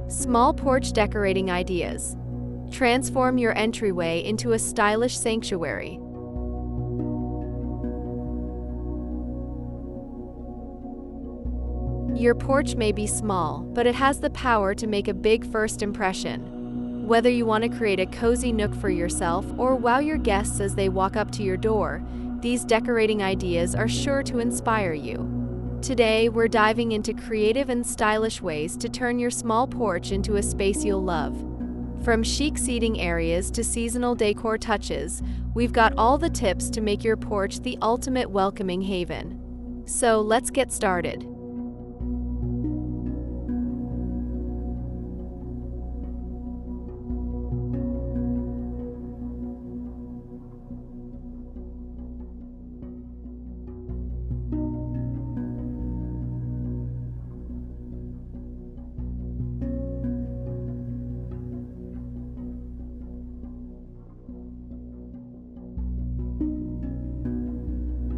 Small porch decorating ideas. Transform your entryway into a stylish sanctuary. Your porch may be small, but it has the power to make a big first impression. Whether you want to create a cozy nook for yourself or wow your guests as they walk up to your door, these decorating ideas are sure to inspire you. Today, we're diving into creative and stylish ways to turn your small porch into a space you'll love. From chic seating areas to seasonal decor touches, we've got all the tips to make your porch the ultimate welcoming haven. So let's get started.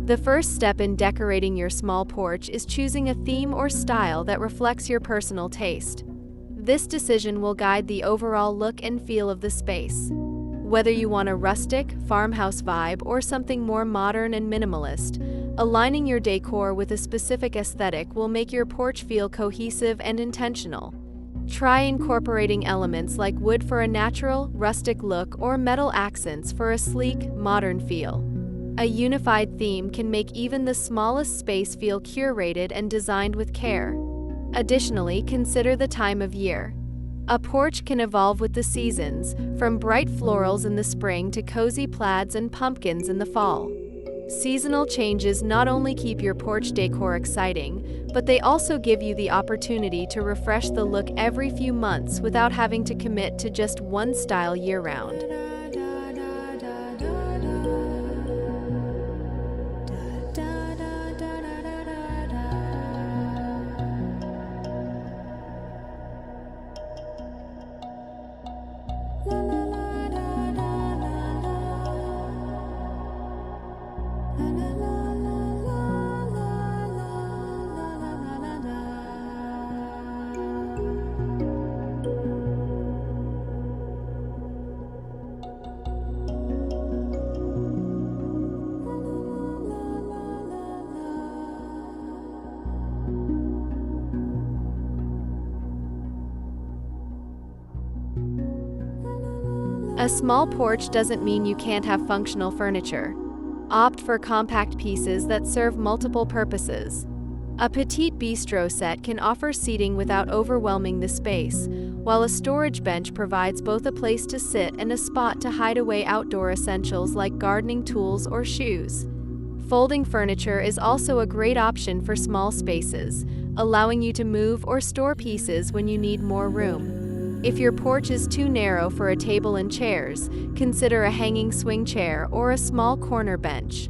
The first step in decorating your small porch is choosing a theme or style that reflects your personal taste. This decision will guide the overall look and feel of the space. Whether you want a rustic, farmhouse vibe or something more modern and minimalist, aligning your decor with a specific aesthetic will make your porch feel cohesive and intentional. Try incorporating elements like wood for a natural, rustic look or metal accents for a sleek, modern feel. A unified theme can make even the smallest space feel curated and designed with care. Additionally, consider the time of year. A porch can evolve with the seasons, from bright florals in the spring to cozy plaids and pumpkins in the fall. Seasonal changes not only keep your porch decor exciting, but they also give you the opportunity to refresh the look every few months without having to commit to just one style year-round. A small porch doesn't mean you can't have functional furniture. Opt for compact pieces that serve multiple purposes. A petite bistro set can offer seating without overwhelming the space, while a storage bench provides both a place to sit and a spot to hide away outdoor essentials like gardening tools or shoes. Folding furniture is also a great option for small spaces, allowing you to move or store pieces when you need more room. If your porch is too narrow for a table and chairs, consider a hanging swing chair or a small corner bench.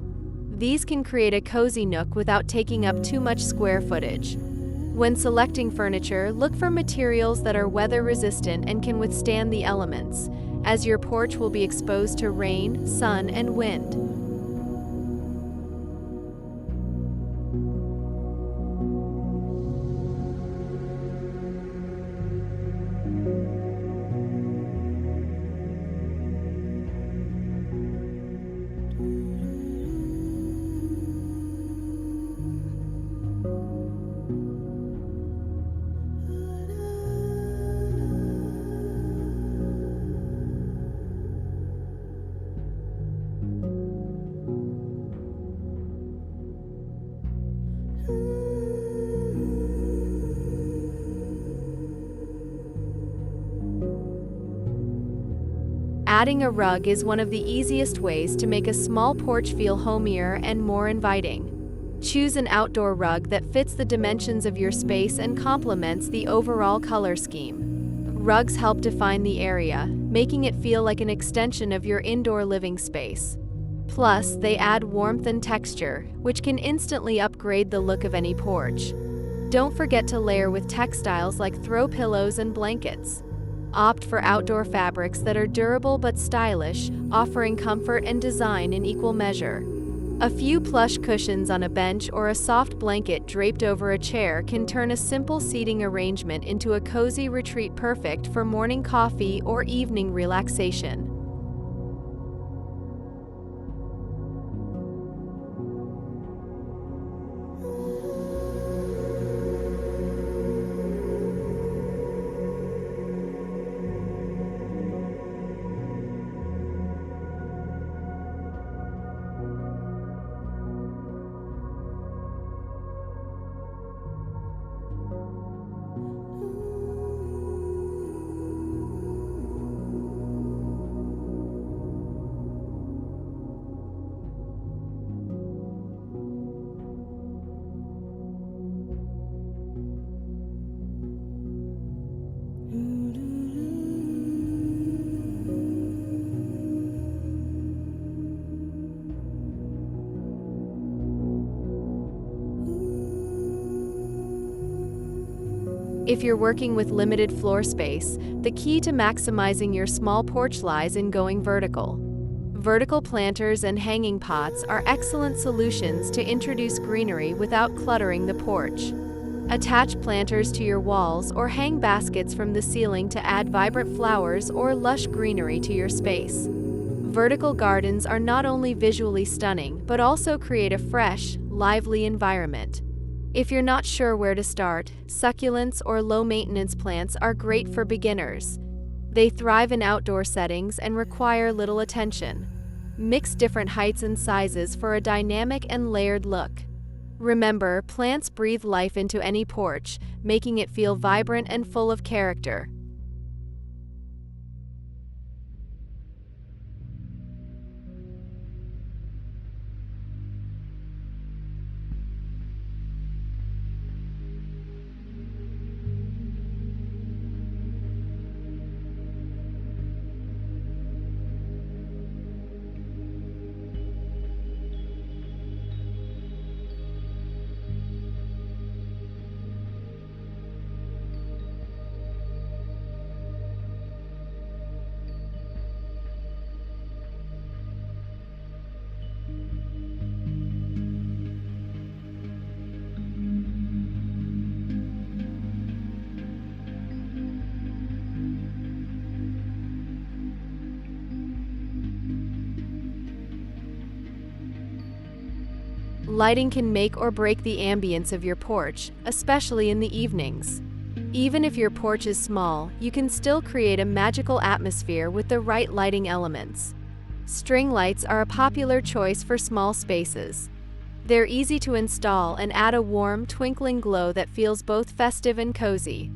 These can create a cozy nook without taking up too much square footage. When selecting furniture, look for materials that are weather-resistant and can withstand the elements, as your porch will be exposed to rain, sun, and wind. Adding a rug is one of the easiest ways to make a small porch feel homier and more inviting. Choose an outdoor rug that fits the dimensions of your space and complements the overall color scheme. Rugs help define the area, making it feel like an extension of your indoor living space. Plus, they add warmth and texture, which can instantly upgrade the look of any porch. Don't forget to layer with textiles like throw pillows and blankets. Opt for outdoor fabrics that are durable but stylish, offering comfort and design in equal measure. A few plush cushions on a bench or a soft blanket draped over a chair can turn a simple seating arrangement into a cozy retreat perfect for morning coffee or evening relaxation. If you're working with limited floor space, the key to maximizing your small porch lies in going vertical. Vertical planters and hanging pots are excellent solutions to introduce greenery without cluttering the porch. Attach planters to your walls or hang baskets from the ceiling to add vibrant flowers or lush greenery to your space. Vertical gardens are not only visually stunning, but also create a fresh, lively environment. If you're not sure where to start, succulents or low-maintenance plants are great for beginners. They thrive in outdoor settings and require little attention. Mix different heights and sizes for a dynamic and layered look. Remember, plants breathe life into any porch, making it feel vibrant and full of character. Lighting can make or break the ambience of your porch, especially in the evenings. Even if your porch is small, you can still create a magical atmosphere with the right lighting elements. String lights are a popular choice for small spaces. They're easy to install and add a warm, twinkling glow that feels both festive and cozy.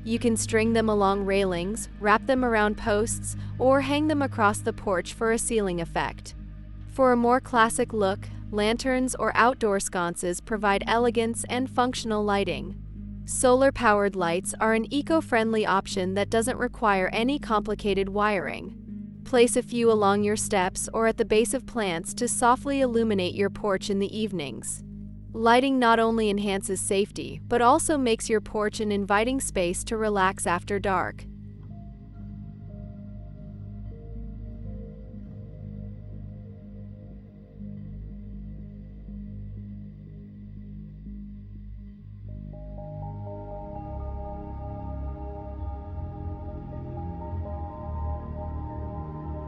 You can string them along railings, wrap them around posts, or hang them across the porch for a ceiling effect. For a more classic look, lanterns or outdoor sconces provide elegance and functional lighting. Solar-powered lights are an eco-friendly option that doesn't require any complicated wiring. Place a few along your steps or at the base of plants to softly illuminate your porch in the evenings. Lighting not only enhances safety, but also makes your porch an inviting space to relax after dark.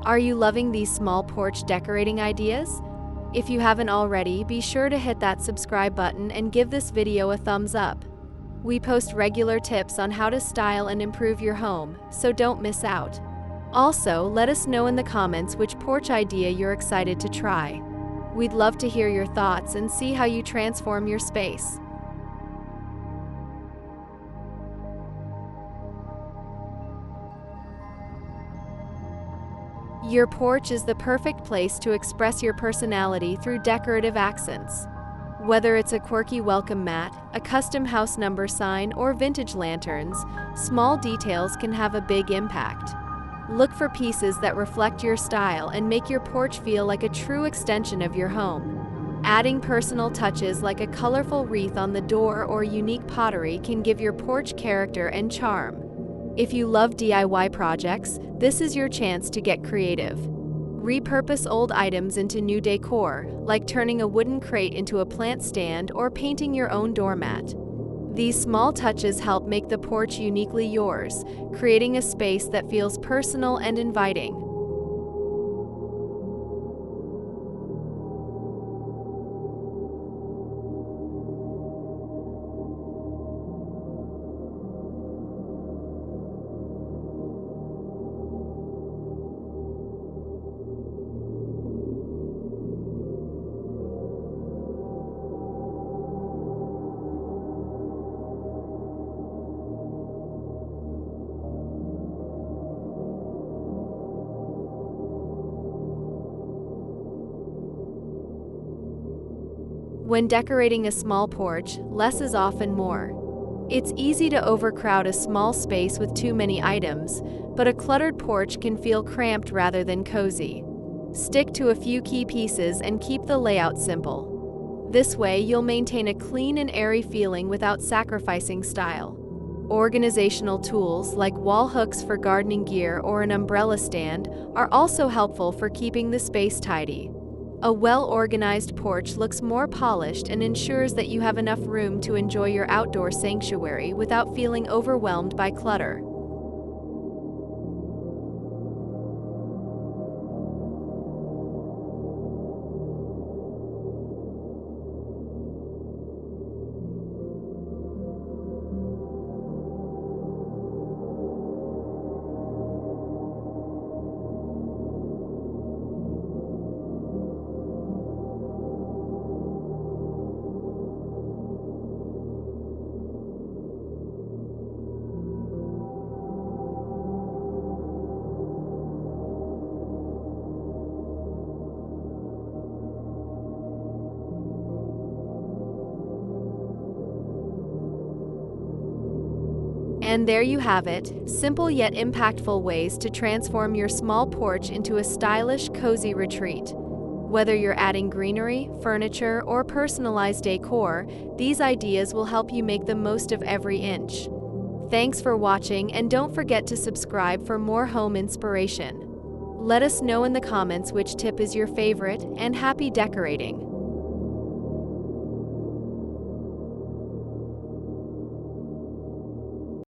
Are you loving these small porch decorating ideas? If you haven't already, be sure to hit that subscribe button and give this video a thumbs up. We post regular tips on how to style and improve your home, so don't miss out. Also, let us know in the comments which porch idea you're excited to try. We'd love to hear your thoughts and see how you transform your space. Your porch is the perfect place to express your personality through decorative accents. Whether it's a quirky welcome mat, a custom house number sign, or vintage lanterns, small details can have a big impact. Look for pieces that reflect your style and make your porch feel like a true extension of your home. Adding personal touches like a colorful wreath on the door or unique pottery can give your porch character and charm. If you love DIY projects, this is your chance to get creative. Repurpose old items into new decor, like turning a wooden crate into a plant stand or painting your own doormat. These small touches help make the porch uniquely yours, creating a space that feels personal and inviting. When decorating a small porch, less is often more. It's easy to overcrowd a small space with too many items, but a cluttered porch can feel cramped rather than cozy. Stick to a few key pieces and keep the layout simple. This way, you'll maintain a clean and airy feeling without sacrificing style. Organizational tools like wall hooks for gardening gear or an umbrella stand are also helpful for keeping the space tidy. A well-organized porch looks more polished and ensures that you have enough room to enjoy your outdoor sanctuary without feeling overwhelmed by clutter. And there you have it, simple yet impactful ways to transform your small porch into a stylish, cozy retreat. Whether you're adding greenery, furniture, or personalized decor, these ideas will help you make the most of every inch. Thanks for watching, and don't forget to subscribe for more home inspiration. Let us know in the comments which tip is your favorite, and happy decorating!